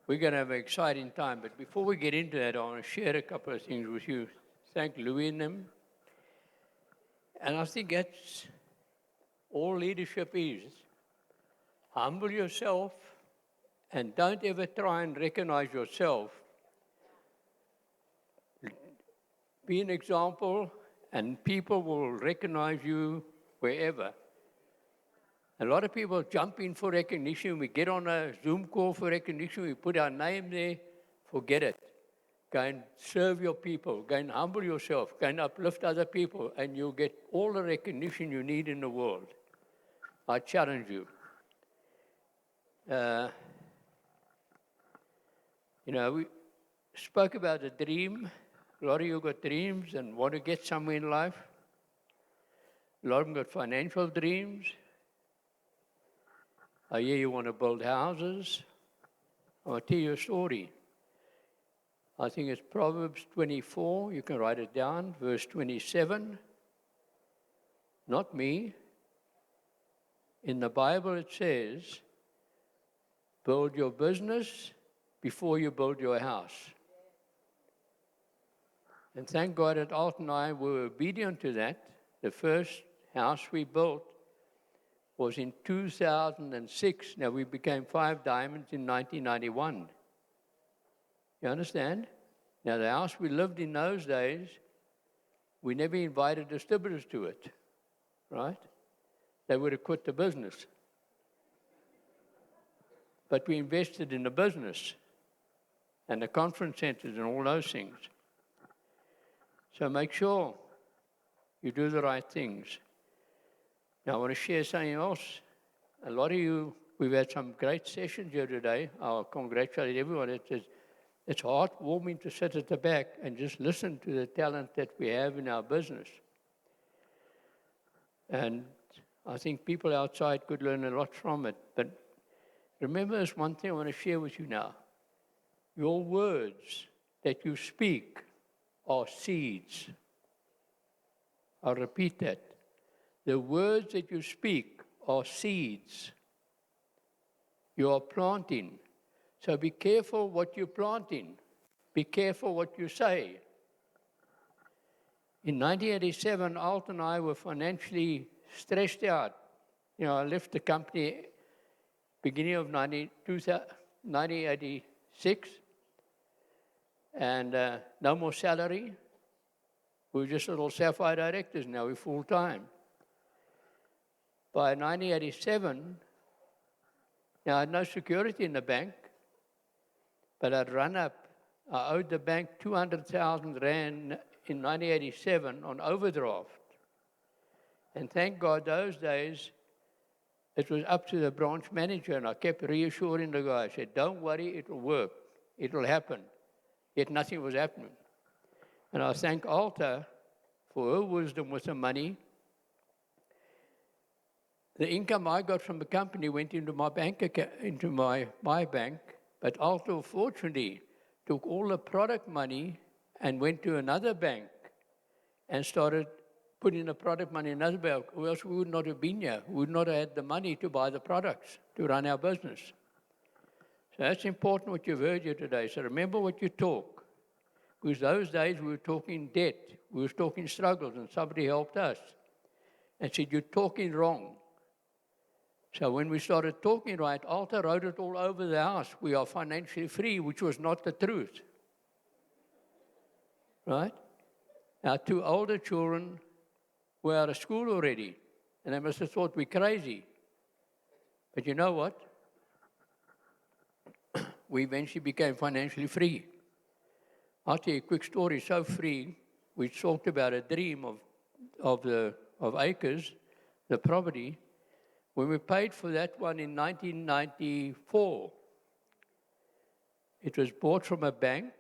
We're going to have an exciting time. But before we get into that, I want to share a couple of things with you. Thank Louis and them. And I think that's all leadership is. Humble yourself and don't ever try and recognize yourself. Be an example and people will recognize you wherever. A lot of people jump in for recognition. We get on a Zoom call for recognition. We put our name there. Forget it. Go and serve your people. Go and humble yourself. Go and uplift other people. And you'll get all the recognition you need in the world. I challenge you. We spoke about a dream. A lot of you got dreams and want to get somewhere in life. A lot of them got financial dreams. I hear you want to build houses. I'll tell you a story. I think it's Proverbs 24. You can write it down. Verse 27. Not me. In the Bible it says, build your business before you build your house. And thank God that Alt and I were obedient to that. The first house we built was in 2006. Now, we became 5 Diamonds in 1991. You understand? Now, the house we lived in those days, we never invited distributors to it, right? They would have quit the business. But we invested in the business and the conference centers and all those things. So make sure you do the right things. Now, I want to share something else. A lot of you, we've had some great sessions here today. I'll congratulate everyone. It's heartwarming to sit at the back and just listen to the talent that we have in our business. And I think people outside could learn a lot from it. But remember, there's one thing I want to share with you now. Your words that you speak are seeds. I'll repeat that. The words that you speak are seeds. You are planting. So be careful what you're planting. Be careful what you say. In 1987, Alt and I were financially stressed out. I left the company beginning of 1986, and no more salary. We were just little sapphire directors. Now we're full-time. By 1987, now I had no security in the bank, but I'd run up. I owed the bank 200,000 Rand in 1987 on overdraft. And thank God those days, it was up to the branch manager, and I kept reassuring the guy. I said, don't worry, it will work. It will happen. Yet nothing was happening. And I thank Alta for her wisdom with the money. The income I got from the company went into my bank account, into my bank, but Alta fortunately took all the product money and went to another bank and started putting the product money in another bank, or else we would not have been here. We would not have had the money to buy the products, to run our business. So that's important what you've heard here today. So remember what you talk. Because those days we were talking debt, we were talking struggles, and somebody helped us and said, you're talking wrong. So when we started talking right, Alta wrote it all over the house. We are financially free, which was not the truth. Right? Our 2 older children were out of school already, and they must have thought we're crazy. But you know what? We eventually became financially free. I'll tell you a quick story, so free. We talked about a dream of acres, the property. When we paid for that one in 1994, it was bought from a bank,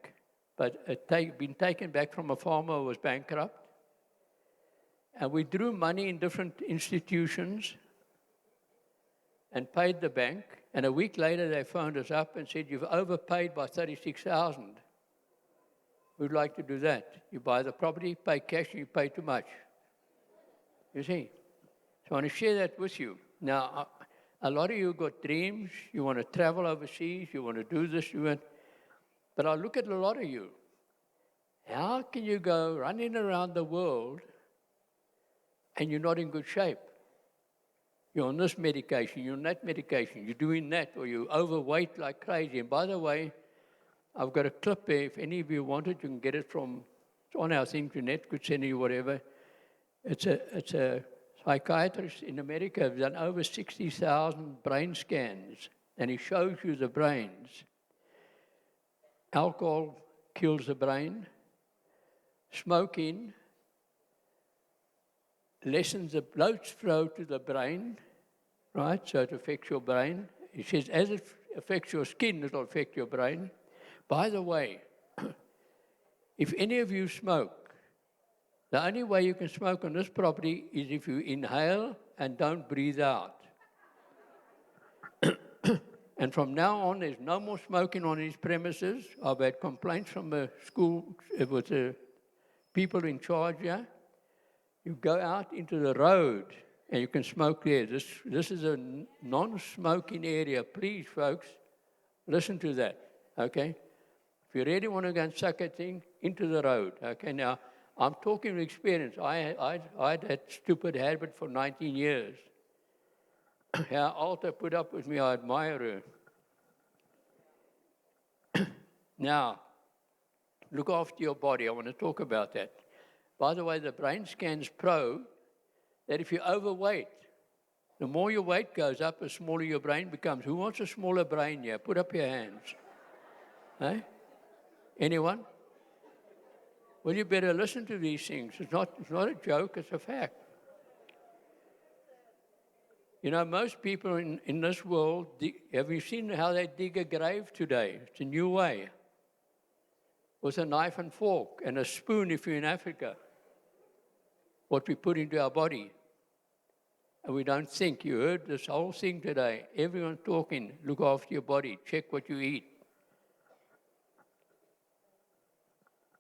but it had been taken back from a farmer who was bankrupt. And we drew money in different institutions and paid the bank. And a week later, they phoned us up and said, you've overpaid by 36,000. We'd like to do that. You buy the property, pay cash, and you pay too much. You see? So I want to share that with you. Now, A lot of you got dreams, you want to travel overseas, you want to do this, but I look at a lot of you. How can you go running around the world and you're not in good shape? You're on this medication, you're on that medication, you're doing that, or you're overweight like crazy. And by the way, I've got a clip there. If any of you want it, you can get it from, it's on our internet, could send you whatever. It's a psychiatrist in America who's done over 60,000 brain scans, and he shows you the brains. Alcohol kills the brain. Smoking lessens the blood flow to the brain, right? So it affects your brain. He says, as it affects your skin, it'll affect your brain. By the way, if any of you smoke, the only way you can smoke on this property is if you inhale and don't breathe out. And from now on, there's no more smoking on these premises. I've had complaints from the school with the people in charge here. You go out into the road and you can smoke there. This is a non-smoking area. Please, folks, listen to that, okay? If you really want to go and suck a thing, into the road, okay? Now, I'm talking from experience. I had that stupid habit for 19 years. How Alta put up with me, I admire her. Now, look after your body. I want to talk about that. By the way, the Brain Scans Pro, that if you're overweight, the more your weight goes up, the smaller your brain becomes. Who wants a smaller brain here? Put up your hands. Hey? Anyone? Well, you better listen to these things. It's not a joke, it's a fact. You know, most people in this world, have you seen how they dig a grave today? It's a new way. With a knife and fork and a spoon if you're in Africa. What we put into our body. And we don't think. You heard this whole thing today. Everyone talking, look after your body, check what you eat.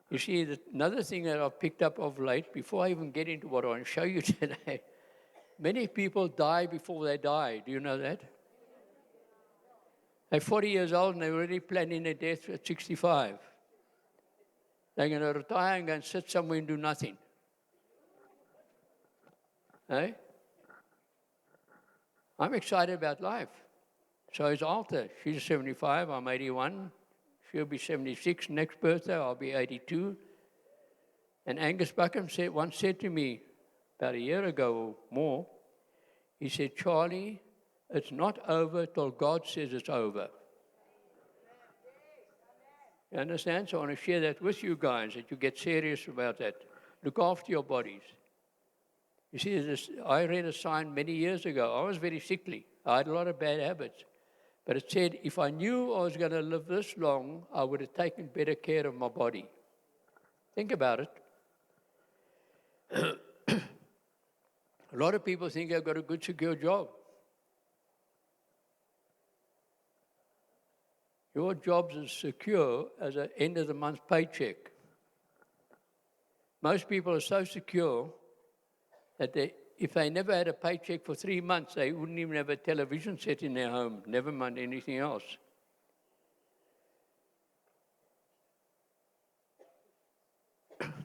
You see, another thing that I've picked up of late, before I even get into what I want to show you today, many people die before they die. Do you know that? They're 40 years old and they're already planning their death at 65. They're going to retire and go and sit somewhere and do nothing. Hey? I'm excited about life. So is Alta. She's 75, I'm 81. She'll be 76 next birthday, I'll be 82. And Angus Buckham once said to me, about a year ago or more, he said, Charlie, it's not over till God says it's over. You understand? So I want to share that with you guys, that you get serious about that. Look after your bodies. You see, I read a sign many years ago. I was very sickly. I had a lot of bad habits. But it said, if I knew I was going to live this long, I would have taken better care of my body. Think about it. A lot of people think I've got a good, secure job. Your job's as secure as an end-of-the-month paycheck. Most people are so secure that if they never had a paycheck for 3 months, they wouldn't even have a television set in their home, never mind anything else.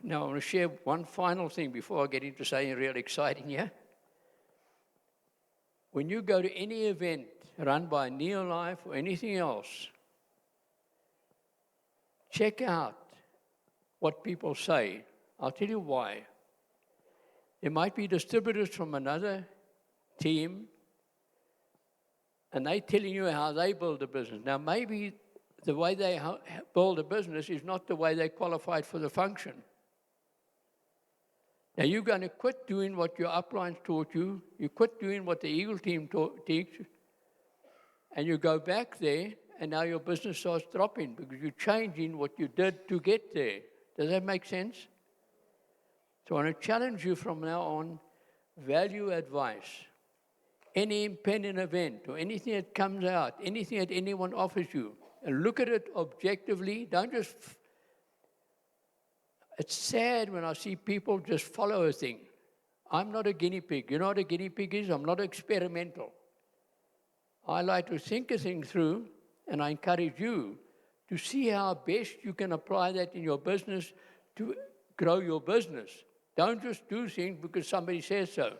Now, I want to share one final thing before I get into something real exciting here. When you go to any event run by Neolife or anything else, check out what people say. I'll tell you why. There might be distributors from another team, and they're telling you how they build a business. Now, maybe the way they build a business is not the way they qualified for the function. Now, you're going to quit doing what your uplines taught you. You quit doing what the Eagle team teach, and you go back there, and now your business starts dropping because you're changing what you did to get there. Does that make sense? So I want to challenge you from now on, value advice. Any impending event or anything that comes out, anything that anyone offers you, and look at it objectively. Don't just... It's sad when I see people just follow a thing. I'm not a guinea pig. You know what a guinea pig is? I'm not experimental. I like to think a thing through, and I encourage you to see how best you can apply that in your business to grow your business. Don't just do things because somebody says so.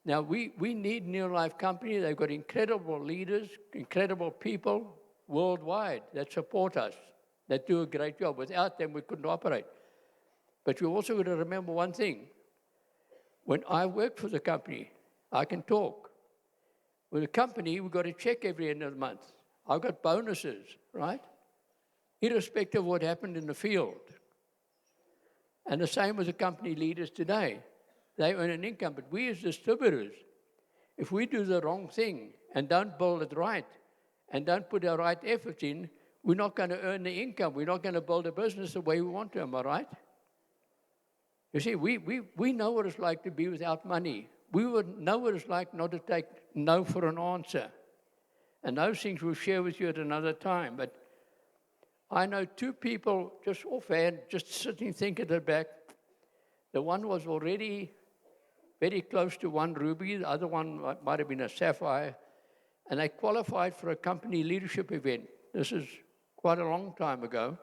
Now, we need New Life Company. They've got incredible leaders, incredible people worldwide that support us, that do a great job. Without them, we couldn't operate. But you also got to remember one thing. When I worked for the company, I can talk. With the company, we've got to check every end of the month. I've got bonuses, right? Irrespective of what happened in the field. And the same with the company leaders today. They earn an income, but we as distributors, if we do the wrong thing and don't build it right and don't put our right efforts in, we're not going to earn the income. We're not going to build a business the way we want to, am I right? You see, we know what it's like to be without money. We would know what it's like not to take no for an answer. And those things we'll share with you at another time. But I know two people just offhand, just sitting thinking at the back. The one was already very close to one ruby. The other one might have been a sapphire. And they qualified for a company leadership event. This is quite a long time ago.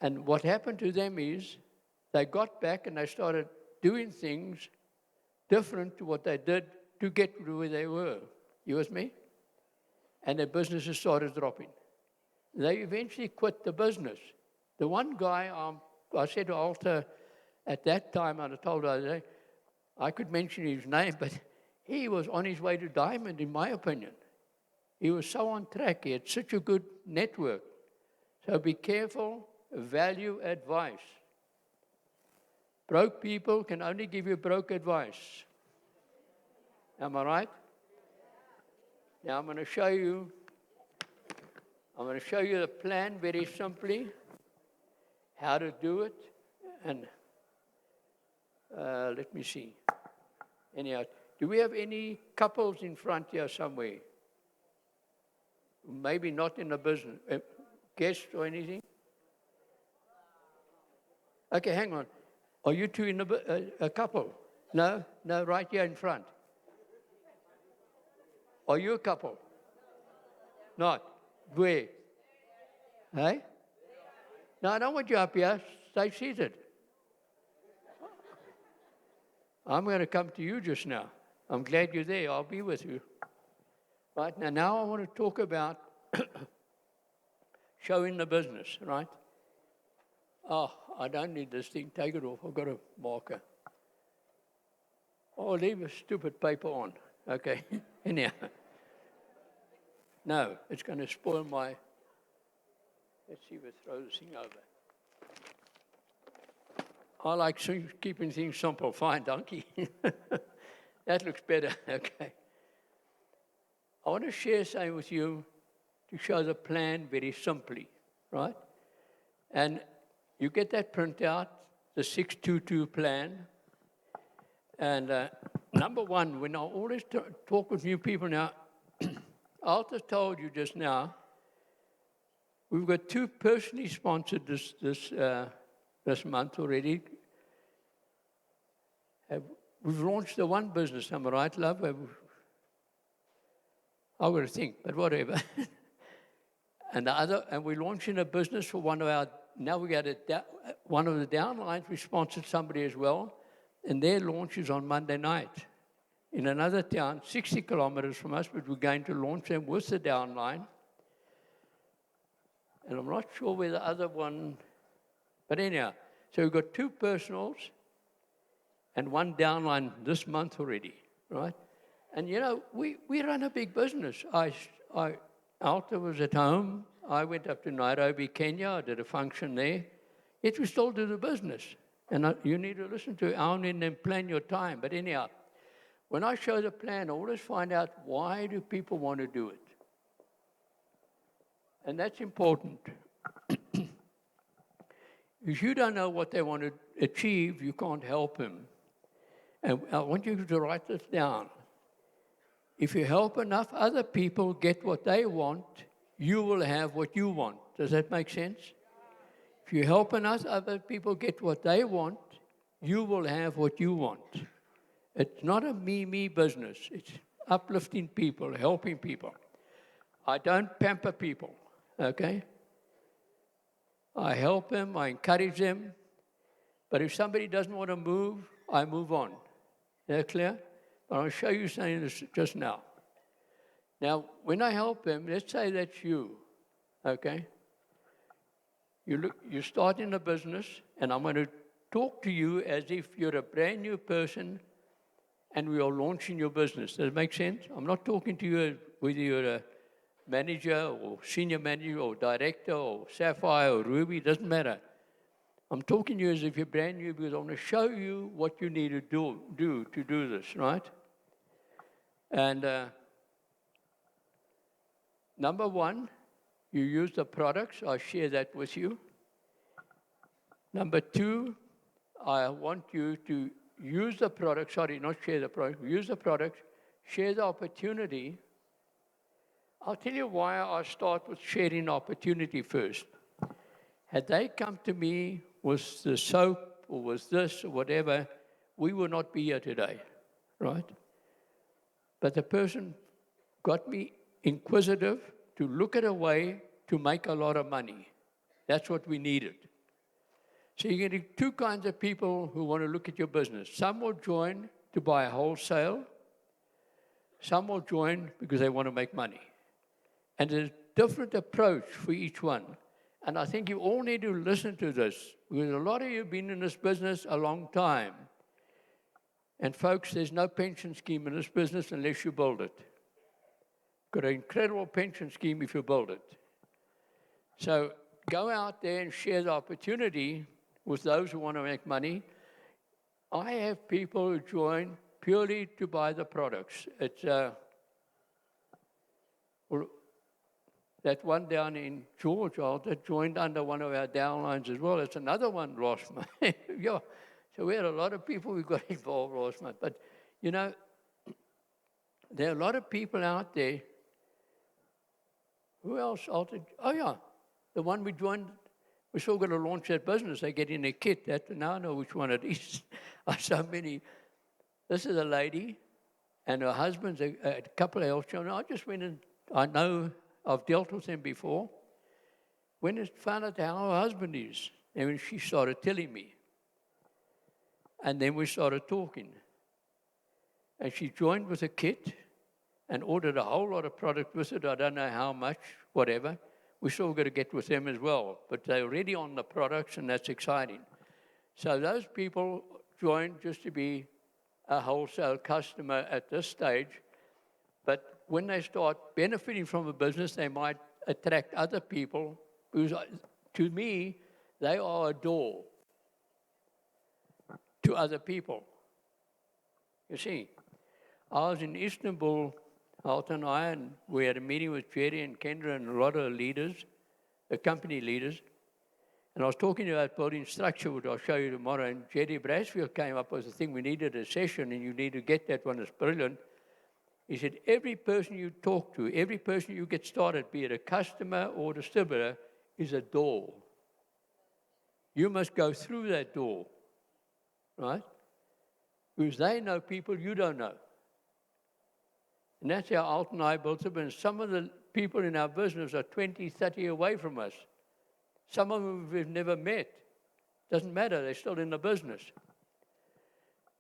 And what happened to them is they got back and they started doing things different to what they did to get to where they were. You with me? And their businesses started dropping. They eventually quit the business. The one guy, I said to Alta at that time, and I told her, I could mention his name, but he was on his way to diamond, in my opinion. He was so on track. He had such a good network. So be careful, value advice. Broke people can only give you broke advice. Am I right? Now I'm going to show you the plan very simply, how to do it, and let me see. Anyhow, do we have any couples in front here somewhere? Maybe not in the business. Guests or anything? Okay, hang on. Are you two in a couple? No, right here in front. Are you a couple? Not. Where? Hey? No, I don't want you up here. Stay seated. I'm going to come to you just now. I'm glad you're there. I'll be with you. Right, now I want to talk about showing the business, right? Oh, I don't need this thing. Take it off. I've got a marker. Oh, leave a stupid paper on. Okay. Anyhow. No, it's going to spoil my... Let's see if we throw this thing over. I like keeping things simple. Fine, donkey. That looks better. Okay. I want to share something with you to show the plan very simply, right? And you get that printout, the 622 plan. And number one, when I always talk with new people now, Alta told you just now, we've got two personally sponsored this month already. We've launched the one business, am I right, love? I've got to think, but whatever. And we're launching a business for one of our. Now we got one of the downlines. We sponsored somebody as well, and their launch is on Monday night in another town, 60 kilometers from us. But we're going to launch them with the downline. And I'm not sure where the other one, but anyhow, so we've got two personals and one downline this month already, right? And you know, we run a big business. Alta was at home. I went up to Nairobi, Kenya. I did a function there. Yet we still do the business. And you need to listen to Alan and then plan your time. But anyhow, when I show the plan, I always find out why do people want to do it. And that's important. If you don't know what they want to achieve, you can't help them. And I want you to write this down. If you help enough other people get what they want, you will have what you want. Does that make sense? If you help enough other people get what they want, you will have what you want. It's not a me business. It's uplifting people, helping people. I don't pamper people, okay? I help them, I encourage them, but if somebody doesn't want to move, I move on. Is that clear? But I'll show you something just now. Now, when I help them, let's say that's you, okay? You're starting a business, and I'm going to talk to you as if you're a brand new person and we are launching your business. Does it make sense? I'm not talking to you whether you're a manager or senior manager or director or sapphire or ruby, doesn't matter. I'm talking to you as if you're brand new because I want to show you what you need to do to do this, right? And number one, you use the products. I'll share that with you. Number two, I want you to use the product, not share the product, use the product, share the opportunity. I'll tell you why I start with sharing opportunity first. Had they come to me with the soap or with this or whatever, we would not be here today, right? But the person got me inquisitive to look at a way to make a lot of money. That's what we needed. So you're getting two kinds of people who want to look at your business. Some will join to buy wholesale. Some will join because they want to make money. And there's a different approach for each one. And I think you all need to listen to this, because a lot of you have been in this business a long time. And folks, there's no pension scheme in this business unless you build it. Got an incredible pension scheme if you build it. So go out there and share the opportunity with those who want to make money. I have people who join purely to buy the products. It's that one down in Georgia that joined under one of our downlines as well. It's another one last month. Yeah. So we had a lot of people who got involved last month. But, you know, there are a lot of people out there. Who else altered? Oh, yeah. The one we joined, we're still going to launch that business. They get in a kit. Now I know which one it is. So many. This is a lady, and her husband's a couple of health children. I just went and I know I've dealt with them before. When I found out how her husband is, and when she started telling me, and then we started talking. And she joined with a kit and ordered a whole lot of product with it. I don't know how much, whatever. We're still going to get with them as well. But they're already on the products, and that's exciting. So those people joined just to be a wholesale customer at this stage. But when they start benefiting from a business, they might attract other people. Because to me, they are a door to other people. You see, I was in Istanbul, Alton and I, and we had a meeting with Jerry and Kendra and a lot of leaders, the company leaders. And I was talking about building structure, which I'll show you tomorrow. And Jerry Brasfield came up with the thing, we needed a session, and you need to get that one. It's brilliant. He said, every person you talk to, every person you get started, be it a customer or distributor, is a door. You must go through that door, right? Because they know people you don't know. And that's how Alton and I built it. And some of the people in our business are 20, 30 away from us. Some of them we've never met. Doesn't matter, they're still in the business.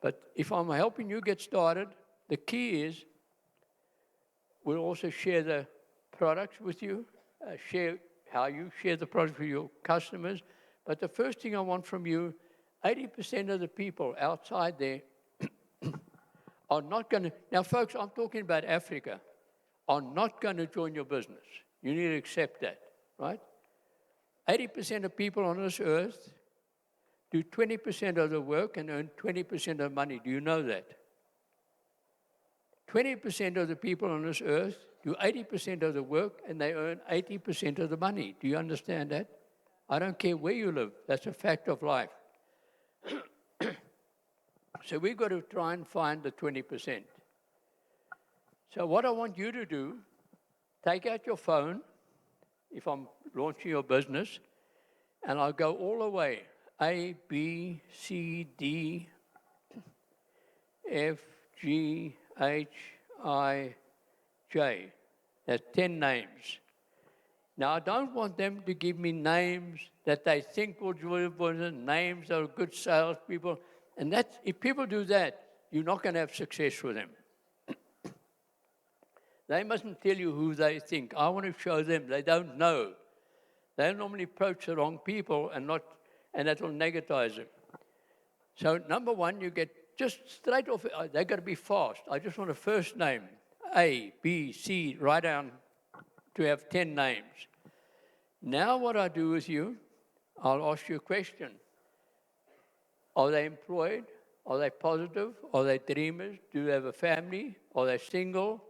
But if I'm helping you get started, the key is we'll also share the products with you, share how you share the products with your customers. But the first thing I want from you, 80% of the people outside there are not going to, now folks, I'm talking about Africa, are not going to join your business. You need to accept that, right? 80% of people on this earth do 20% of the work and earn 20% of the money. Do you know that? 20% of the people on this earth do 80% of the work and they earn 80% of the money. Do you understand that? I don't care where you live. That's a fact of life. So we've got to try and find the 20%. So what I want you to do, take out your phone, if I'm launching your business, and I'll go all the way, A, B, C, D, F, G, H, L-I-J. That's 10 names. Now, I don't want them to give me names that they think will names that are good salespeople. And that's, if people do that, you're not going to have success with them. They mustn't tell you who they think. I want to show them they don't know. They normally approach the wrong people and that will negatize them. So, number one, you get just straight off, they've got to be fast. I just want a first name, A, B, C, right down to have 10 names. Now what I do with you, I'll ask you a question. Are they employed? Are they positive? Are they dreamers? Do they have a family? Are they single?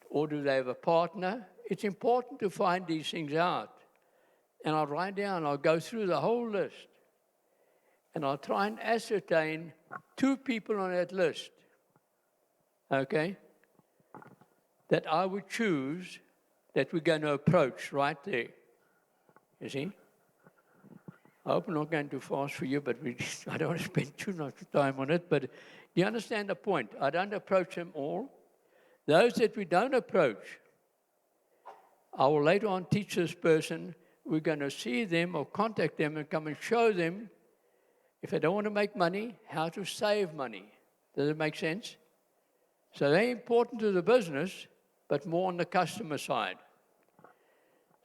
Or do they have a partner? It's important to find these things out. And I'll write down, I'll go through the whole list. And I'll try and ascertain 2 people on that list, okay, that I would choose that we're going to approach right there. You see? I hope I'm not going too fast for you, but I don't want to spend too much time on it. But you understand the point? I don't approach them all. Those that we don't approach, I will later on teach this person, we're going to see them or contact them and come and show them, if they don't want to make money, how to save money. Does it make sense? So they're important to the business, but more on the customer side.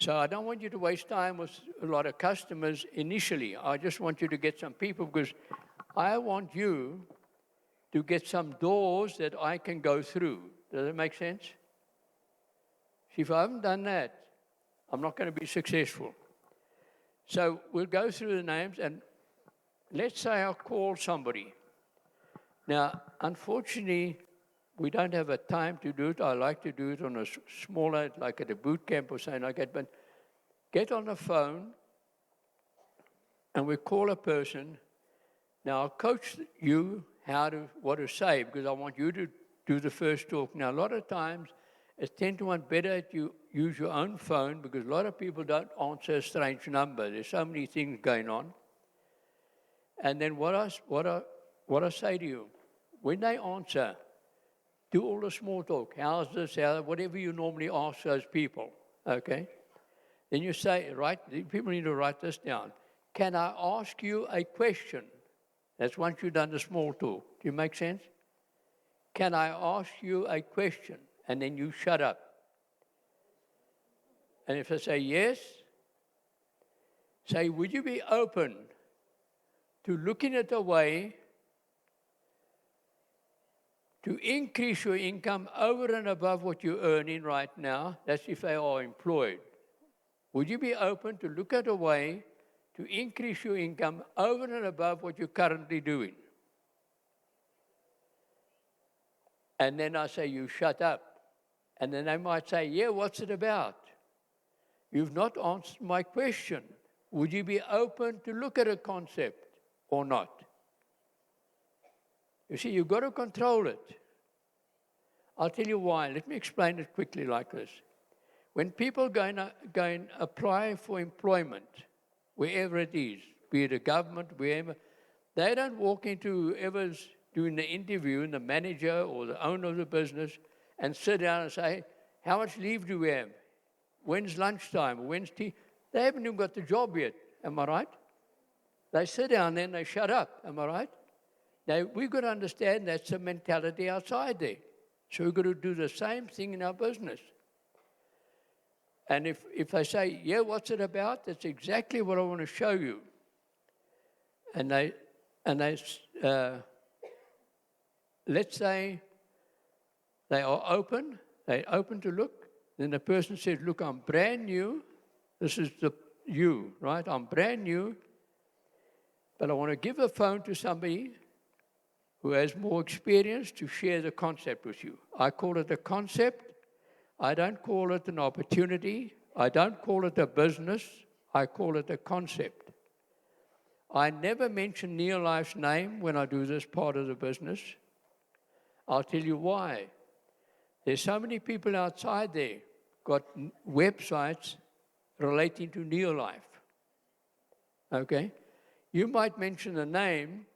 So I don't want you to waste time with a lot of customers initially. I just want you to get some people, because I want you to get some doors that I can go through. Does it make sense? See, if I haven't done that, I'm not going to be successful. So we'll go through the names, and let's say I call somebody. Now, unfortunately, we don't have a time to do it. I like to do it on a smaller, like at a boot camp or something like that. But get on the phone, and we call a person. Now, I'll coach you what to say, because I want you to do the first talk. Now, a lot of times, it's 10 to 1 better that you use your own phone, because a lot of people don't answer a strange number. There's so many things going on. And then what I say to you, when they answer, do all the small talk. How's this? Whatever you normally ask those people, okay? Then you say, people need to write this down. Can I ask you a question? That's once you've done the small talk. Do you make sense? Can I ask you a question? And then you shut up. And if they say yes, say, would you be open to looking at a way to increase your income over and above what you're earning right now? That's if they are employed. Would you be open to look at a way to increase your income over and above what you're currently doing? And then I say, you shut up. And then they might say, yeah, what's it about? You've not answered my question. Would you be open to look at a concept or not? You see, you've got to control it. I'll tell you why. Let me explain it quickly like this. When people go and apply for employment, wherever it is, be it a government, wherever, they don't walk into whoever's doing the interview, and the manager or the owner of the business, and sit down and say, how much leave do we have? When's lunchtime? When's tea? They haven't even got the job yet. Am I right? They sit down there and they shut up. Am I right? Now, we've got to understand that's the mentality outside there. So we've got to do the same thing in our business. And if they say, yeah, what's it about? That's exactly what I want to show you. And let's say they are open. They're open to look. Then the person says, look, I'm brand new. This is you, right? I'm brand new. But I want to give a phone to somebody who has more experience to share the concept with you. I call it a concept. I don't call it an opportunity. I don't call it a business. I call it a concept. I never mention Neolife's name when I do this part of the business. I'll tell you why. There's so many people outside there got websites relating to Neolife. Okay? You might mention the name,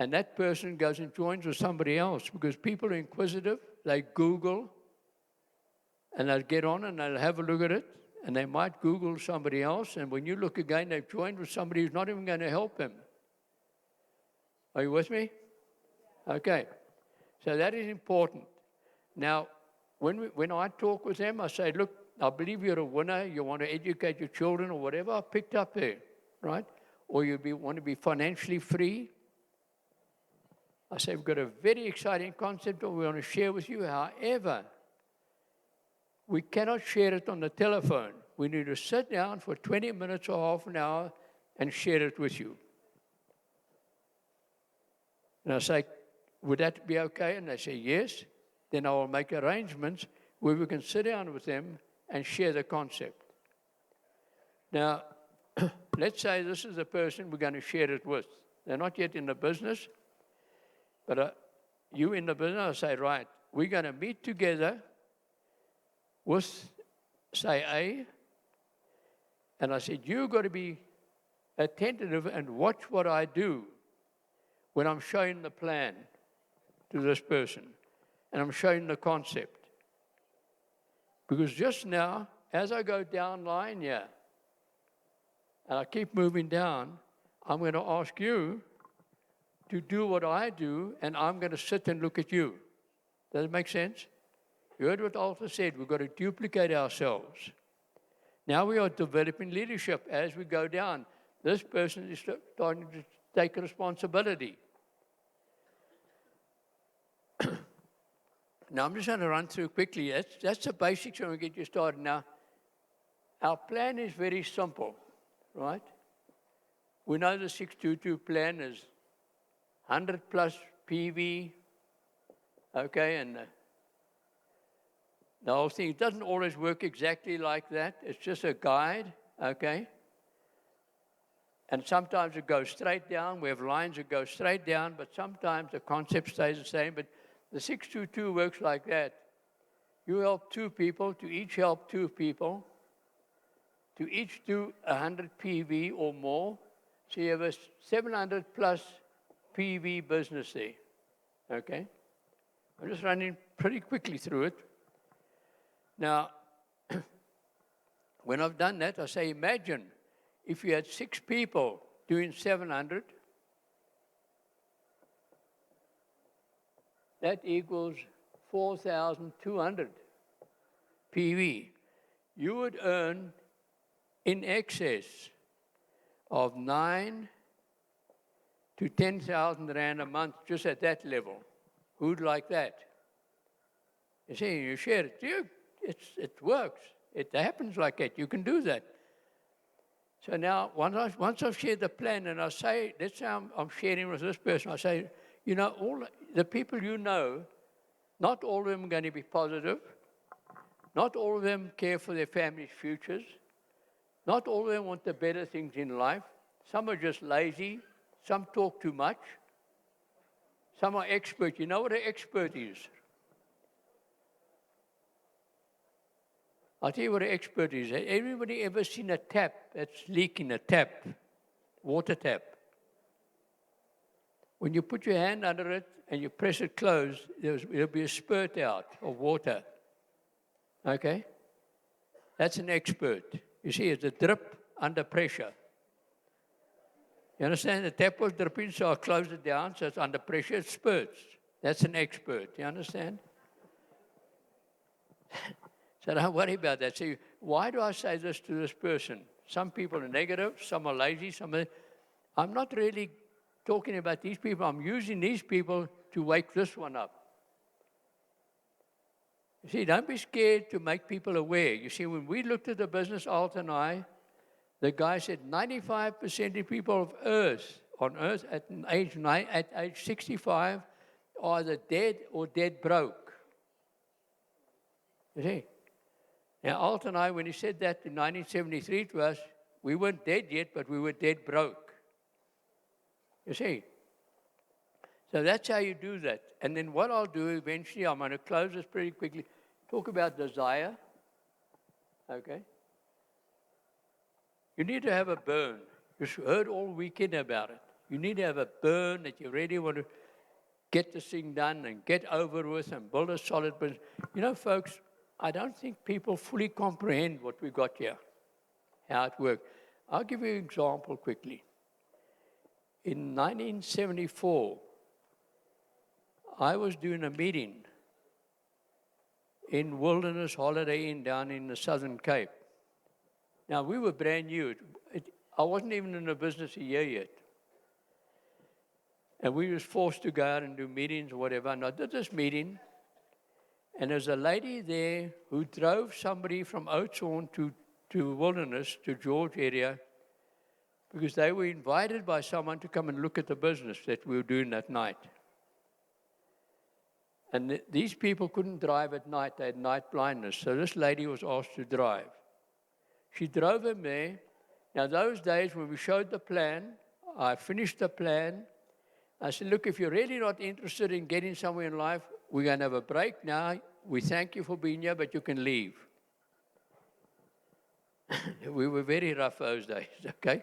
and that person goes and joins with somebody else, because people are inquisitive. They Google, and they'll get on and they'll have a look at it, and they might Google somebody else, and when you look again, they've joined with somebody who's not even going to help them. Are you with me? Okay. So that is important. Now, when I talk with them, I say, look, I believe you're a winner, you want to educate your children or whatever I picked up there, right? Or want to be financially free. I say, we've got a very exciting concept that we want to share with you. However, we cannot share it on the telephone. We need to sit down for 20 minutes or half an hour and share it with you. And I say, would that be okay? And they say, yes. Then I will make arrangements where we can sit down with them and share the concept. Now, let's say this is the person we're going to share it with. They're not yet in the business, but you in the business, I say, right, we're going to meet together with, say, A, and I said, you've got to be attentive and watch what I do when I'm showing the plan to this person, and I'm showing the concept. Because just now, as I go down line here, and I keep moving down, I'm going to ask you to do what I do, and I'm going to sit and look at you. Does it make sense? You heard what Alpha said, we've got to duplicate ourselves. Now we are developing leadership as we go down. This person is starting to take responsibility. Now I'm just going to run through quickly. That's the basics when we get you started. Now, our plan is very simple, right? We know the 622 plan is 100 plus PV, okay, and the whole thing, it doesn't always work exactly like that. It's just a guide, okay? And sometimes it goes straight down. We have lines that go straight down, but sometimes the concept stays the same. But the 622 works like that. You help two people, to each help two people, to each do 100 PV or more. So you have a 700 plus PV business there, okay? I'm just running pretty quickly through it. Now, when I've done that, I say, imagine if you had 6 people doing 700, that equals 4,200 PV. You would earn in excess of 9 to 10,000 Rand a month just at that level. Who'd like that? You see, you share it. It works. It happens like that. You can do that. So now, once I've shared the plan, and I say, let's say I'm sharing with this person, I say, you know, all the people you know, not all of them are going to be positive. Not all of them care for their family's futures. Not all of them want the better things in life. Some are just lazy. Some talk too much. Some are expert. You know what an expert is? I'll tell you what an expert is. Everybody ever seen a tap that's leaking, a tap, water tap? When you put your hand under it and you press it closed, there'll be a spurt out of water. Okay? That's an expert. You see, it's a drip under pressure. You understand? The tap was dripping, so I closed it down, so it's under pressure, it spurts. That's an expert. You understand? So don't worry about that. See, why do I say this to this person? Some people are negative, some are lazy, I'm not really talking about these people. I'm using these people to wake this one up. You see, don't be scared to make people aware. You see, when we looked at the business, Alt and I, the guy said 95% of people of Earth, on Earth at age 65 are either dead or dead broke. You see? Now, Alt and I, when he said that in 1973 to us, we weren't dead yet, but we were dead broke. You see? So that's how you do that. And then what I'll do eventually, I'm going to close this pretty quickly, talk about desire. Okay? You need to have a burn. You heard all weekend about it. You need to have a burn that you really want to get this thing done and get over with and build a solid business. You know, folks, I don't think people fully comprehend what we got here, how it works. I'll give you an example quickly. In 1974, I was doing a meeting in Wilderness Holiday Inn down in the Southern Cape. Now, we were brand new. I wasn't even in the business a year yet. And we was forced to go out and do meetings or whatever. And I did this meeting, and there's a lady there who drove somebody from Oudtshoorn to Wilderness, to George area, because they were invited by someone to come and look at the business that we were doing that night. And these people couldn't drive at night. They had night blindness. So this lady was asked to drive. She drove him there. Now, those days when we showed the plan, I finished the plan. I said, look, if you're really not interested in getting somewhere in life, we're going to have a break now. We thank you for being here, but you can leave. We were very rough those days, okay?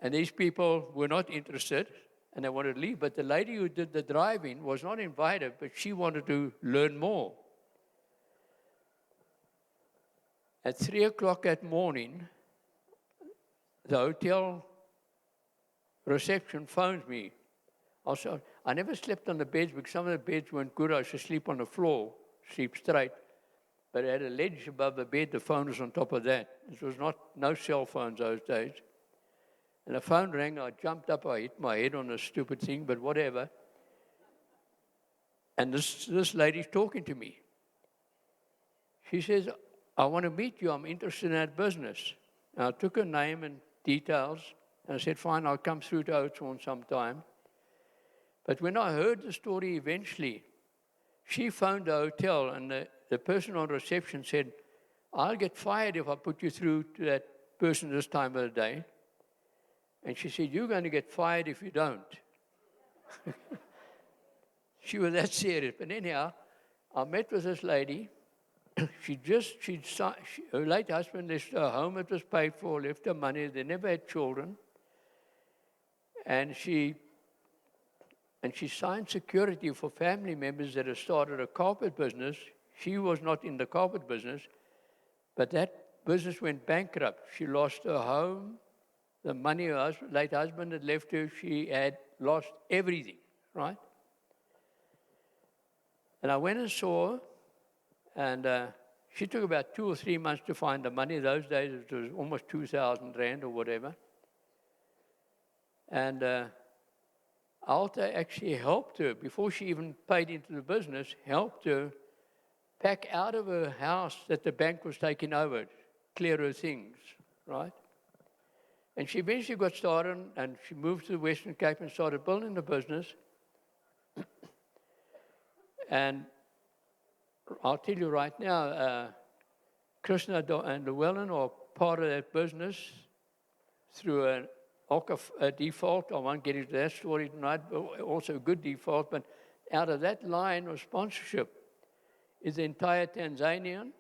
And these people were not interested, and they wanted to leave. But the lady who did the driving was not invited, but she wanted to learn more. At 3 o'clock that morning, the hotel reception phoned me. Also, I never slept on the beds because some of the beds weren't good. I used to sleep on the floor, sleep straight. But I had a ledge above the bed. The phone was on top of that. It was no cell phones those days. And the phone rang. I jumped up. I hit my head on a stupid thing, but whatever. And this lady's talking to me. She says, I want to meet you. I'm interested in that business. And I took her name and details, and I said, fine, I'll come through to Oudtshoorn sometime. But when I heard the story eventually, she phoned the hotel, and the person on reception said, I'll get fired if I put you through to that person this time of the day. And she said, you're going to get fired if you don't. She was that serious. But anyhow, I met with this lady. Her late husband left her home, it was paid for, left her money. They never had children. And she signed security for family members that had started a carpet business. She was not in the carpet business, but that business went bankrupt. She lost her home, the money her late husband had left her. She had lost everything, right? And I went and saw her, and she took about 2 or 3 months to find the money. Those days it was almost 2,000 rand or whatever. And Alta actually helped her, before she even paid into the business, helped her pack out of her house that the bank was taking over, clear her things, right? And she eventually got started, and she moved to the Western Cape and started building the business. And I'll tell you right now, Krishna and Llewellyn are part of that business through a default. I won't get into that story tonight, but also a good default. But out of that line of sponsorship is the entire Tanzanian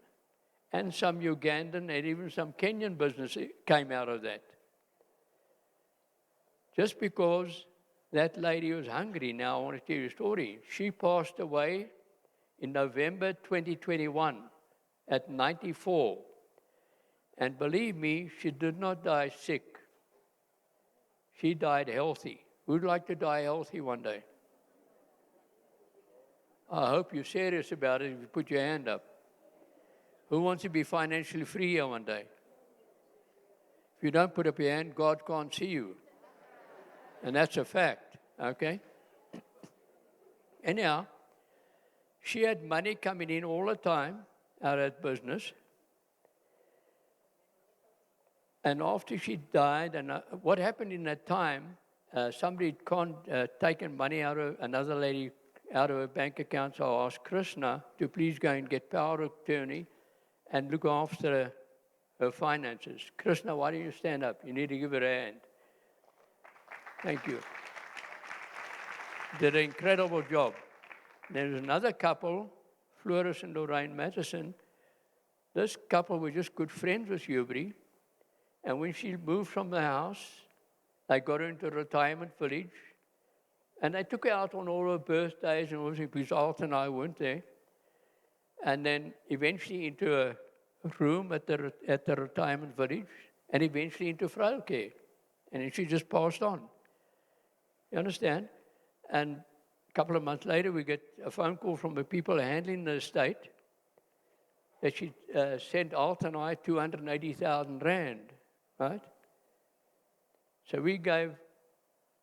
and some Ugandan and even some Kenyan business came out of that. Just because that lady was hungry. Now I want to tell you a story. She passed away in November 2021 at 94. And believe me, she did not die sick. She died healthy. Who'd like to die healthy one day? I hope you're serious about it if you put your hand up. Who wants to be financially free here one day? If you don't put up your hand, God can't see you. And that's a fact, okay? Anyhow, she had money coming in all the time out of that business. And after she died, and what happened in that time, somebody had taken money out of another lady out of her bank account, so I asked Krishna to please go and get power of attorney and look after her finances. Krishna, why don't you stand up? You need to give her a hand. Thank you. Did an incredible job. There was another couple, Floris and Lorraine Matheson. This couple were just good friends with Hubry. And when she moved from the house, They got her into a retirement village, and they took her out on all her birthdays and everything, because Art and I weren't there. And then eventually into a room at the retirement village, and eventually into frail care. And then she just passed on. You understand? And a couple of months later, we get a phone call from the people handling the estate that she sent Alt and I 280,000 rand, right? So we gave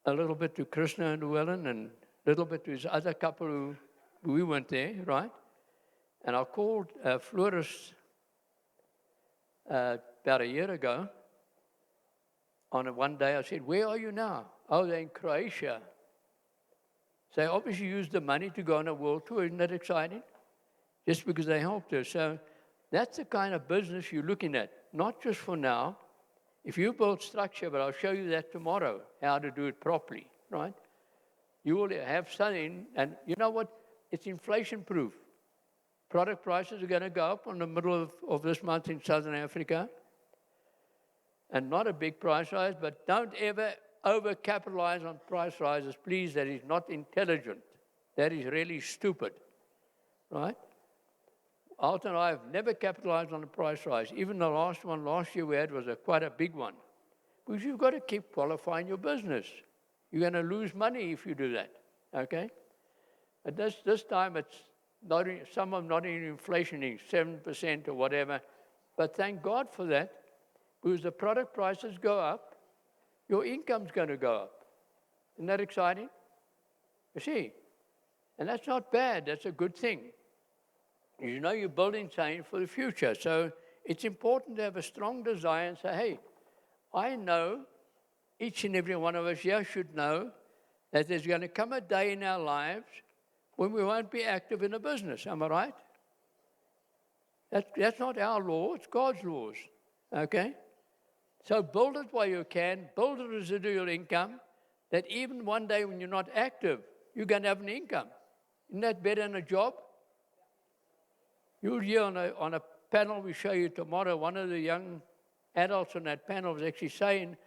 a little bit to Krishna and Llewellyn, and a little bit to his other couple who we weren't there, right? And I called a florist about a year ago. One day I said, "Where are you now?" "Oh, they're in Croatia." So they obviously used the money to go on a world tour. Isn't that exciting? Just because they helped her. So that's the kind of business you're looking at, not just for now. If you build structure, but I'll show you that tomorrow, how to do it properly, right? You will have something, and you know what? It's inflation-proof. Product prices are going to go up in the middle of this month in Southern Africa. And not a big price rise, but don't ever over-capitalize on price rises, please. That is not intelligent. That is really stupid, right? Alt and I have never capitalized on a price rise. Even the last one last year we had was quite a big one. Because you've got to keep qualifying your business. You're going to lose money if you do that, okay? But this time it's not, some of them not in inflation, 7% or whatever. But thank God for that, because the product prices go up, your income's going to go up. Isn't that exciting? You see? And that's not bad. That's a good thing. You know you're building something for the future. So it's important to have a strong desire and say, hey, I know, each and every one of us here should know that there's going to come a day in our lives when we won't be active in a business. Am I right? That's not our law. It's God's laws. Okay? So build it while you can. Build a residual income that even one day when you're not active, you're going to have an income. Isn't that better than a job? You'll hear on a panel we show you tomorrow, one of the young adults on that panel was actually saying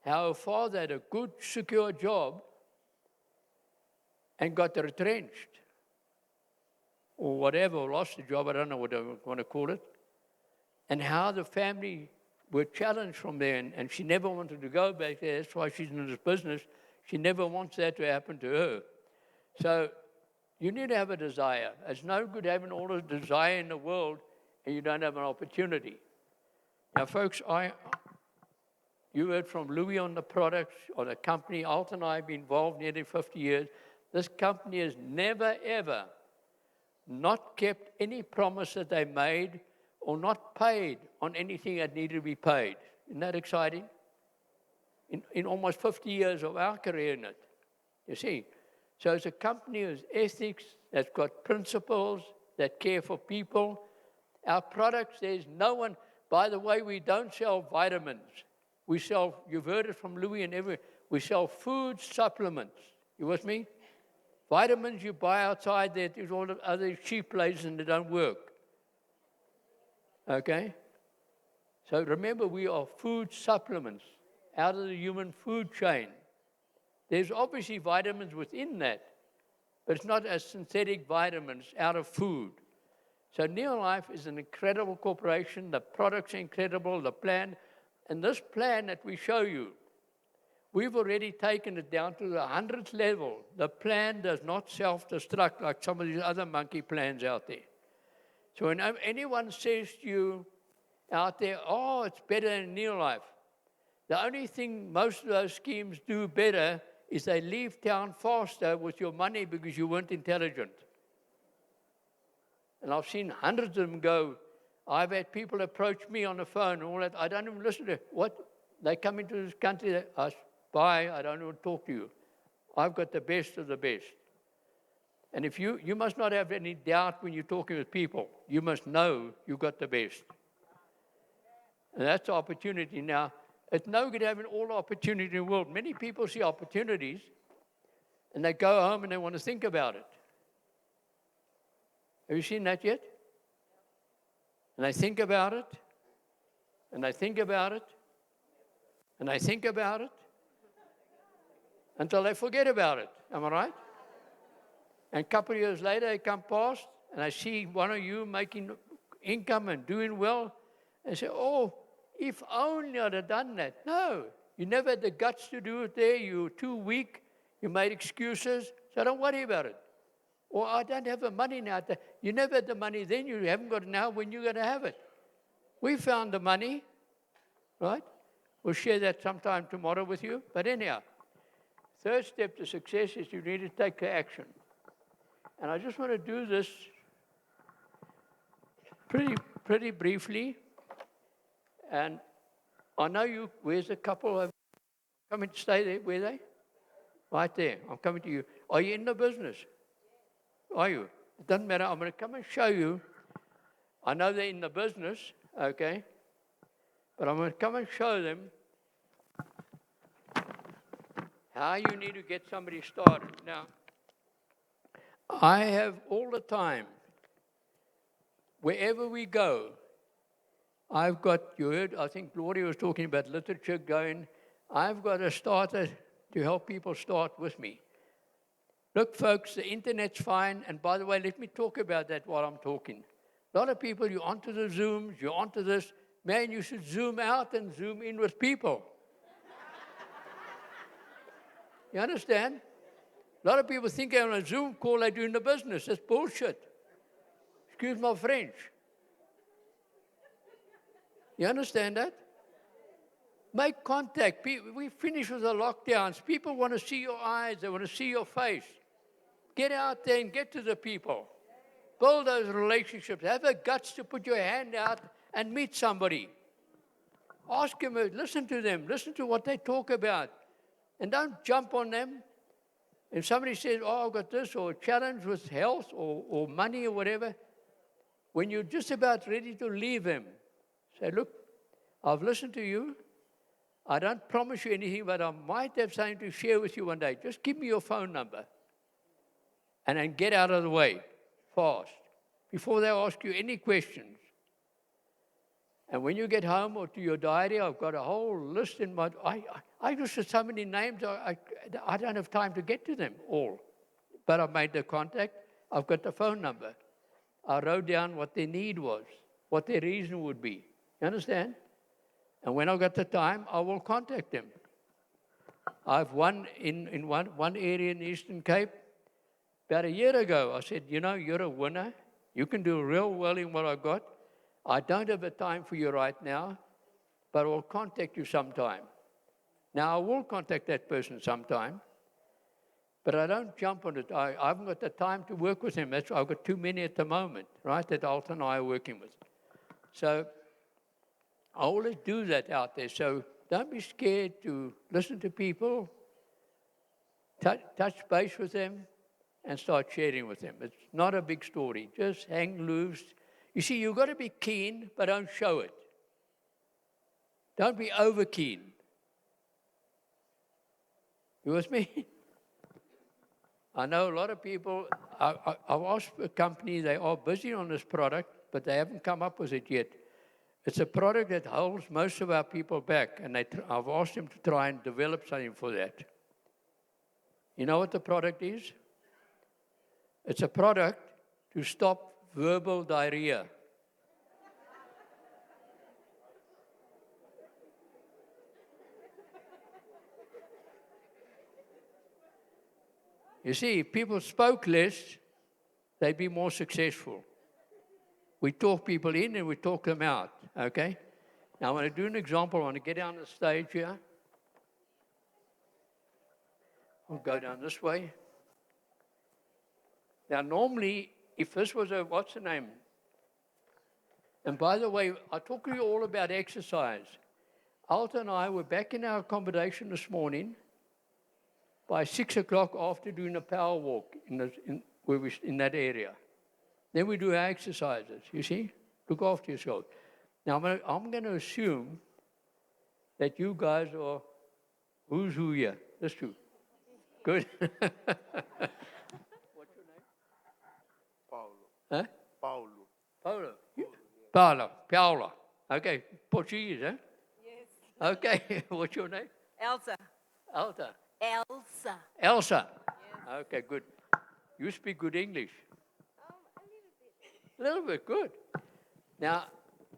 how her father had a good, secure job and got retrenched or whatever, or lost the job, I don't know what I want to call it, and how the family were challenged from there, and she never wanted to go back there. That's why she's in this business. She never wants that to happen to her. So you need to have a desire. It's no good having all the desire in the world and you don't have an opportunity. Now, folks, you heard from Louis on the products, or the company. Alt and I have been involved nearly 50 years. This company has never, ever not kept any promise that they made or not paid on anything that needed to be paid. Isn't that exciting? In almost 50 years of our career in it, you see. So it's a company with ethics, that's got principles, that care for people. Our products, there's no one, by the way, we don't sell vitamins. We sell, you've heard it from Louis and everywhere, we sell food supplements. You with me? Vitamins you buy outside, there's all the other cheap places and they don't work. Okay? So remember, we are food supplements out of the human food chain. There's obviously vitamins within that, but it's not as synthetic vitamins out of food. So Neolife is an incredible corporation. The products are incredible, the plan. And this plan that we show you, we've already taken it down to the 100th level. The plan does not self-destruct like some of these other monkey plans out there. So when anyone says to you out there, oh, it's better than Neolife, the only thing most of those schemes do better is they leave town faster with your money because you weren't intelligent. And I've seen hundreds of them go. I've had people approach me on the phone and all that. I don't even listen to it. What? They come into this country, they ask, bye, I don't want to talk to you. I've got the best of the best. And if you must not have any doubt when you're talking with people. You must know you've got the best. And that's the opportunity. Now, it's no good having all the opportunity in the world. Many people see opportunities and they go home and they want to think about it. Have you seen that yet? And I think about it, and I think about it, and I think about it, until they forget about it. Am I right? And a couple of years later, they come past, and I see one of you making income and doing well, and say, oh, if only I'd have done that. No, you never had the guts to do it there. You were too weak. You made excuses. So don't worry about it. Or I don't have the money now. You never had the money then. You haven't got it now. When you're going to have it? We found the money, right? We'll share that sometime tomorrow with you. But anyhow, third step to success is you need to take action. And I just want to do this pretty briefly. And I know you, where's a couple of, coming to stay there, where are they? Right there, I'm coming to you. Are you in the business? Are you? It doesn't matter, I'm going to come and show you. I know they're in the business, okay? But I'm going to come and show them how you need to get somebody started. Now, I have all the time, wherever we go, I've got, you heard, I think Gloria was talking about literature going, I've got a starter to help people start with me. Look, folks, the internet's fine, and by the way, let me talk about that while I'm talking. A lot of people, you're onto the Zooms, you're onto this, man, you should zoom out and zoom in with people. You understand? A lot of people think on a Zoom call they're doing the business. That's bullshit. Excuse my French. You understand that? Make contact. We finish with the lockdowns. People want to see your eyes. They want to see your face. Get out there and get to the people. Build those relationships. Have the guts to put your hand out and meet somebody. Ask them, listen to them. Listen to what they talk about. And don't jump on them. If somebody says, oh, I've got this, or a challenge with health, or money, or whatever, when you're just about ready to leave them, say, look, I've listened to you. I don't promise you anything, but I might have something to share with you one day. Just give me your phone number. And then get out of the way fast before they ask you any questions. And when you get home or to your diary, I've got a whole list in my... I just have so many names, I don't have time to get to them all. But I made the contact. I've got the phone number. I wrote down what their need was, what their reason would be. You understand? And when I've got the time, I will contact them. I've won in one area in the Eastern Cape. About a year ago, I said, you know, you're a winner. You can do real well in what I've got. I don't have the time for you right now, but I'll contact you sometime. Now, I will contact that person sometime, but I don't jump on it. I haven't got the time to work with him. I've got too many at the moment, right, that Alton and I are working with. So I always do that out there. So don't be scared to listen to people, touch base with them, and start sharing with them. It's not a big story. Just hang loose. You see, you've got to be keen, but don't show it. Don't be over keen. You with me? I know a lot of people, I've asked a company, they are busy on this product, but they haven't come up with it yet. It's a product that holds most of our people back, and I've asked them to try and develop something for that. You know what the product is? It's a product to stop verbal diarrhea. You see, if people spoke less, they'd be more successful. We talk people in and we talk them out, okay? Now, I want to do an example. I want to get down the stage here. We'll go down this way. Now, normally, if this was a, what's the name? And by the way, I talk to you all about exercise. Alton and I were back in our accommodation this morning by 6 o'clock after doing a power walk in that area. Then we do our exercises, you see? Look after yourself. Now, I'm going to assume that you guys are, who's who here? That's true. Good. What's your name? Paulo. Huh? Paulo. Paulo. Paula. Paula. Okay. Portuguese, huh? Yes. Okay. What's your name? Elsa. Alta. Elsa. Elsa. Okay, good. You speak good English. A little bit, good. Now,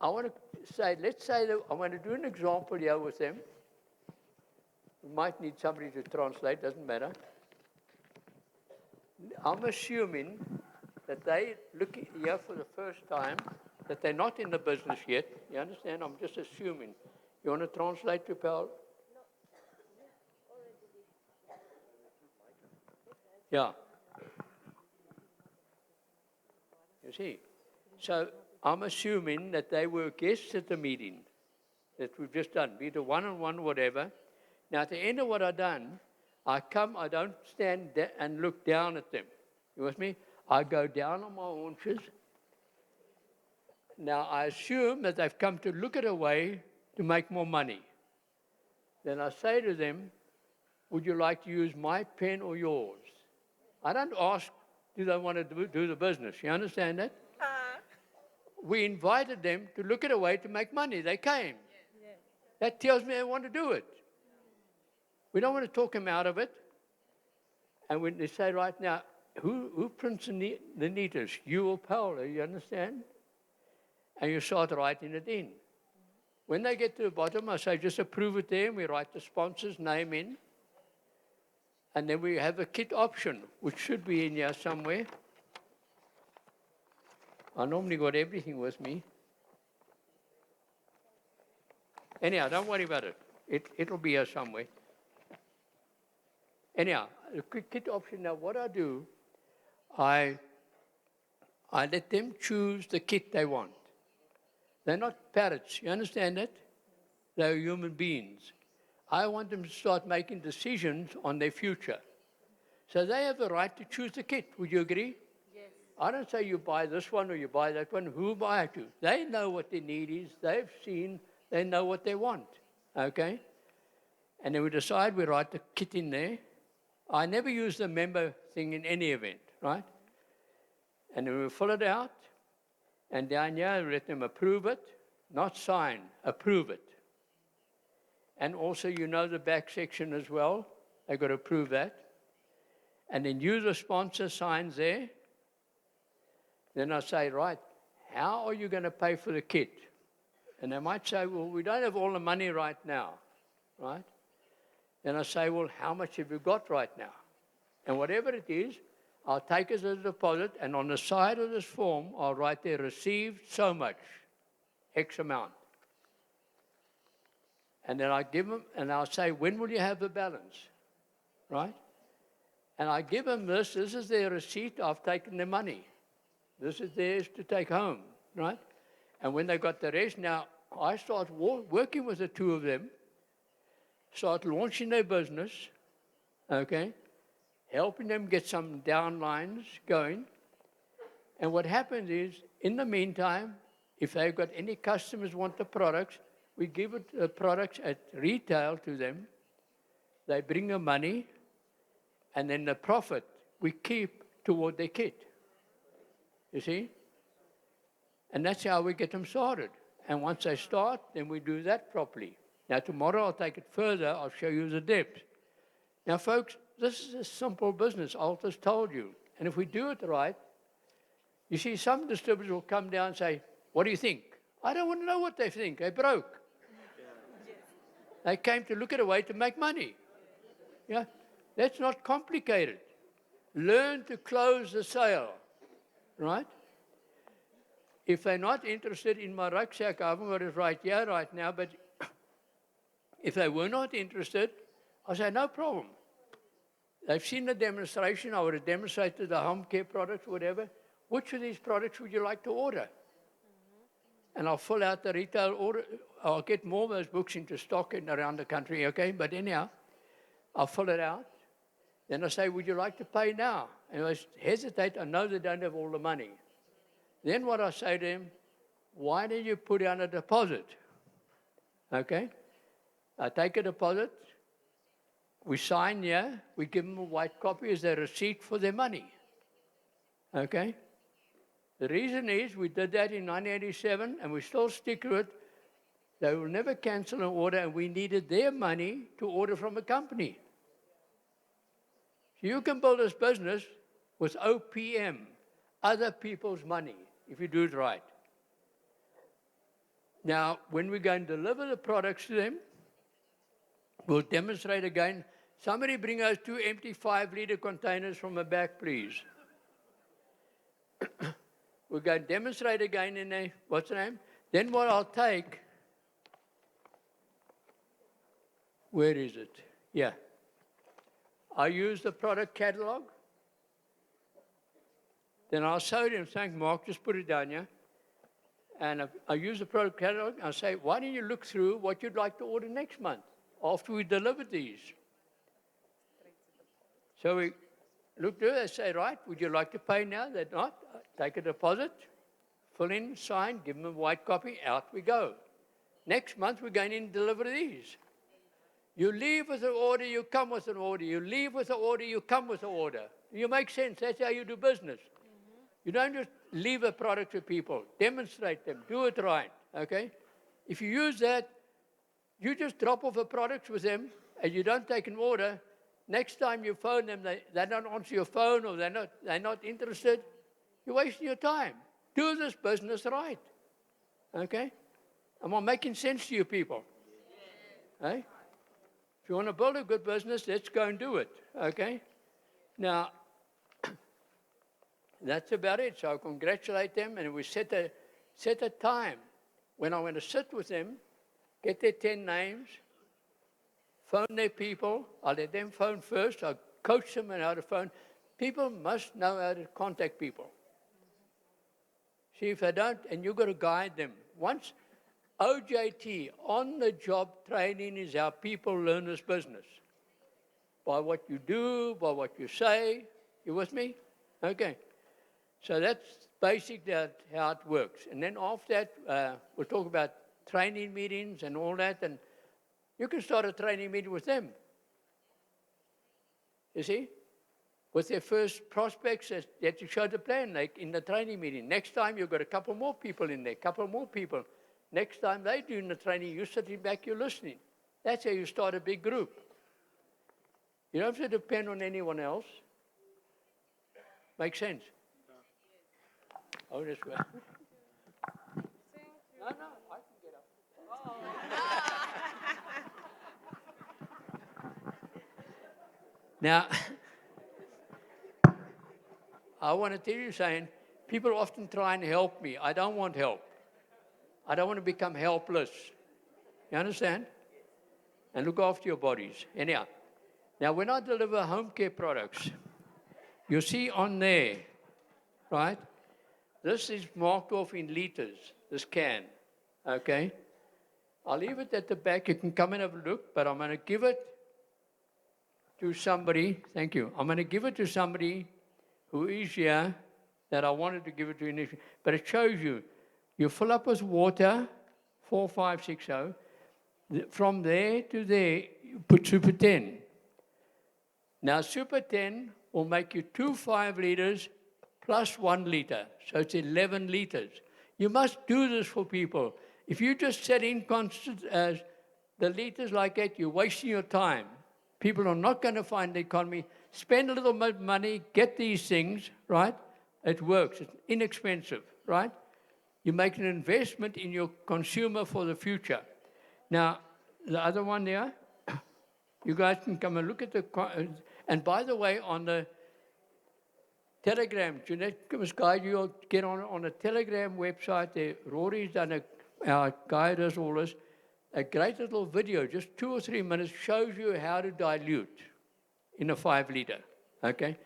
I want to say, let's say that I want to do an example here with them. We might need somebody to translate, doesn't matter. I'm assuming that they look here for the first time, that they're not in the business yet. You understand? I'm just assuming. You want to translate to Paul? Yeah. You see? So I'm assuming that they were guests at the meeting that we've just done, be it a one-on-one, whatever. Now, at the end of what I've done, I don't stand and look down at them. You with me? I go down on my haunches. Now, I assume that they've come to look at a way to make more money. Then I say to them, would you like to use my pen or yours? I don't ask, do they want to do the business? You understand that? We invited them to look at a way to make money. They came. That tells me they want to do it. We don't want to talk them out of it. And when they say right now, who prints the meters? You or Paula, you understand? And you start writing it in. When they get to the bottom, I say, just approve it there, and we write the sponsor's name in. And then we have a kit option, which should be in here somewhere. I normally got everything with me. Anyhow, don't worry about it. It'll be here somewhere. Anyhow, the quick kit option. Now, what I do, I let them choose the kit they want. They're not parrots. You understand that? They're human beings. I want them to start making decisions on their future. So they have the right to choose the kit. Would you agree? Yes. I don't say you buy this one or you buy that one. Who buy it to? They know what their need is. They've seen. They know what they want. Okay? And then we decide, we write the kit in there. I never use the member thing in any event, right? And then we fill it out. And down here, we let them approve it. Not sign, approve it. And also, you know the back section as well. They've got to approve that. And then you, the sponsor, signs there. Then I say, right, how are you going to pay for the kit? And they might say, well, we don't have all the money right now, right? Then I say, well, how much have you got right now? And whatever it is, I'll take it as a deposit, and on the side of this form, I'll write there, received so much, X amount. And then I give them, and I'll say, when will you have the balance, right? And I give them this is their receipt, I've taken their money. This is theirs to take home, right? And when they got the rest, now I start working with the two of them, start launching their business, okay, helping them get some downlines going. And what happens is, in the meantime, if they've got any customers want the products, we give it the products at retail to them. They bring the money, and then the profit we keep toward their kit. You see? And that's how we get them started. And once they start, then we do that properly. Now, tomorrow I'll take it further. I'll show you the depth. Now, folks, this is a simple business. Alta's told you. And if we do it right, you see, some distributors will come down and say, what do you think? I don't want to know what they think. They're broke. They came to look at a way to make money. Yeah? That's not complicated. Learn to close the sale. Right? If they're not interested in my rucksack, I haven't got it right here, right now, but if they were not interested, I say, no problem. They've seen the demonstration. I would have demonstrated the home care products, whatever. Which of these products would you like to order? And I'll fill out the retail order. I'll get more of those books into stock around the country, okay? But anyhow, I'll fill it out. Then I say, would you like to pay now? And I hesitate. I know they don't have all the money. Then what I say to them, why don't you put down a deposit? Okay? I take a deposit. We sign here. We give them a white copy as their receipt for their money. Okay? The reason is we did that in 1987, and we still stick to it. They will never cancel an order, and we needed their money to order from a company. So you can build this business with OPM, other people's money, if you do it right. Now, when we go and deliver the products to them, we'll demonstrate again. Somebody bring us 2 empty 5-liter containers from the back, please. We're going to demonstrate again in a, what's the name? Then what I'll take, where is it? Yeah. I use the product catalog. Then I'll show them, thank Mark, just put it down here. And I use the product catalog. I'll say, why don't you look through what you'd like to order next month after we deliver these? So we look through, they say, right, would you like to pay now? They're not. Take a deposit, fill in, sign, give them a white copy, out we go. Next month, we're going in and deliver these. You leave with an order, you come with an order. You leave with an order, you come with an order. You make sense. That's how you do business. Mm-hmm. You don't just leave a product to people. Demonstrate them. Do it right, okay? If you use that, you just drop off a product with them and you don't take an order. Next time you phone them, they don't answer your phone or they're not interested. You're wasting your time. Do this business right. Okay? Am I making sense to you people? Hey? If you want to build a good business, let's go and do it. Okay? Now, that's about it. So I congratulate them, and we set a time when I'm going to sit with them, get their 10 names, phone their people. I'll let them phone first. I'll coach them on how to phone. People must know how to contact people. See, if they don't, and you've got to guide them. Once OJT, on-the-job training, is how people learn this business. By what you do, by what you say. You with me? Okay. So that's basically how it works. And then after that, we'll talk about training meetings and all that. And you can start a training meeting with them. You see? With their first prospects, they have to show the plan, like in the training meeting. Next time, you've got a couple more people in there, couple more people. Next time they do in the training, you're sitting back, you're listening. That's how you start a big group. You don't have to depend on anyone else. Make sense? Oh, this way. No, I can get up. Oh. Now, I want to tell you something. People often try and help me. I don't want help. I don't want to become helpless. You understand? And look after your bodies. Anyhow, now when I deliver home care products, you see on there, right? This is marked off in liters, this can, okay? I'll leave it at the back. You can come and have a look, but I'm going to give it to somebody. Thank you. I'm going to give it to somebody who is here that I wanted to give it to initially. But it shows you, you fill up with water, 4560. From there to there, you put Super 10. Now, Super 10 will make you 2 5-liters plus 1 liter. So it's 11 liters. You must do this for people. If you just set in constant the liters like that, you're wasting your time. People are not going to find the economy. Spend a little money, get these things, right? It works. It's inexpensive, right? You make an investment in your consumer for the future. Now, the other one there, you guys can come and look at the... And by the way, on the Telegram, Jeanette must guide you, all get on a Telegram website there. Rory's done our guy does all this. A great little video, just 2 or 3 minutes, shows you how to dilute in a 5-liter, okay?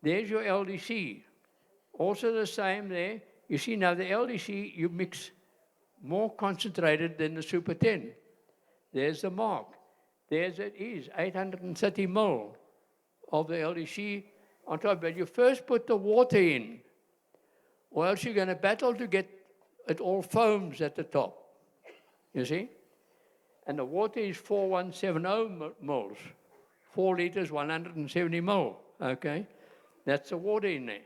There's your LDC. Also the same there. You see now the LDC, you mix more concentrated than the Super 10. There's the mark. There's it is, 830 ml of the LDC on top. But you first put the water in, or else you're going to battle to get it all foams at the top. You see? And the water is 4170 moles. 4 liters, 170 ml, okay? That's the water in there.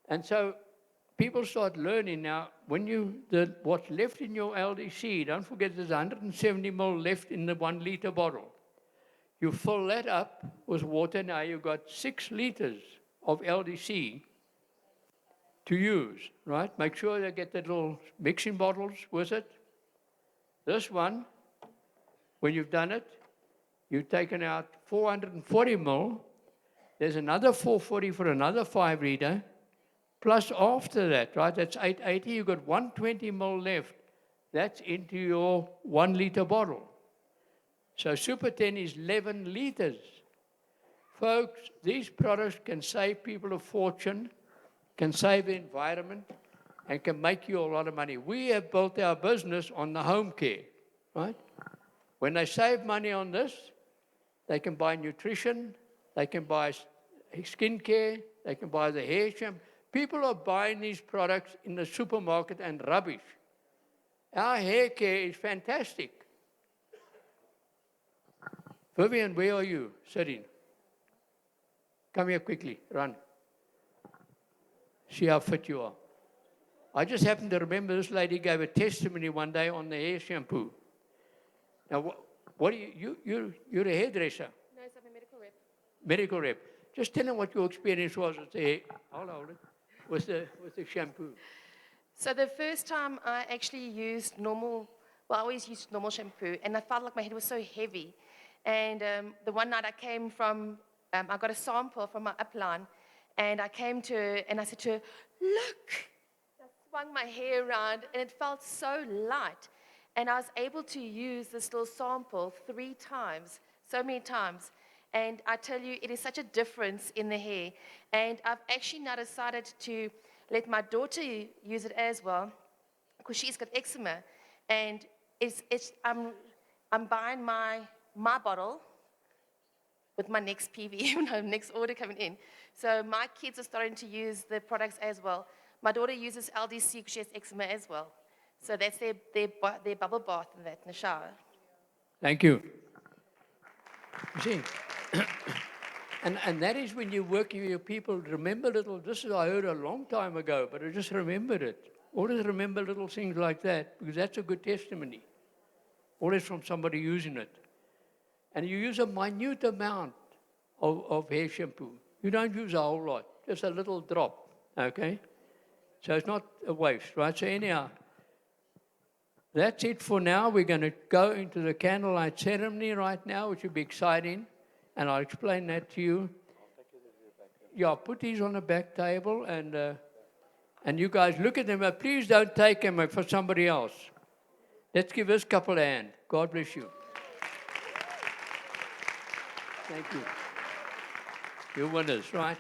And so people start learning now, when what's left in your LDC, don't forget there's 170 ml left in the 1 liter bottle. You fill that up with water. Now you've got 6 liters of LDC to use, right? Make sure they get the little mixing bottles with it. This one, when you've done it, you've taken out 440 ml. There's another 440 for another 5 liter. Plus after that, right, that's 880. You've got 120 ml left. That's into your 1 liter bottle. So Super 10 is 11 liters. Folks, these products can save people a fortune, can save the environment, and can make you a lot of money. We have built our business on the home care, right? When they save money on this, they can buy nutrition, they can buy skin care, they can buy the hair shampoo. People are buying these products in the supermarket and rubbish. Our hair care is fantastic. Vivian, where are you sitting? Come here quickly, run. See how fit you are. I just happen to remember this lady gave a testimony one day on the hair shampoo. Now, what are you're a hairdresser? No, so I'm a medical rep. Medical rep. Just tell them what your experience was with the hair. Hold it. With the shampoo. So the first time I actually used normal, well, I always used normal shampoo, and I felt like my head was so heavy. And the one night I came from, I got a sample from my upline, and I came to her, and I said to her, look. I swung my hair around, and it felt so light. And I was able to use this little sample 3 times, so many times. And I tell you, it is such a difference in the hair. And I've actually now decided to let my daughter use it as well, because she's got eczema. And I'm buying my bottle with my next PV, my next order coming in. So my kids are starting to use the products as well. My daughter uses LDC because she has eczema as well. So that's their bubble bath and that in the shower. Thank you. You see, and that is when you're working with your people, remember this is I heard a long time ago, but I just remembered it. Always remember little things like that, because that's a good testimony. Always from somebody using it. And you use a minute amount of hair shampoo. You don't use a whole lot, just a little drop, okay? So it's not a waste, right? So anyhow, that's it for now. We're going to go into the candlelight ceremony right now, which will be exciting, and I'll explain that to you. Yeah, put these on the back table, and you guys look at them, but please don't take them for somebody else. Let's give this couple a hand. God bless you. Thank you. You're winners, right?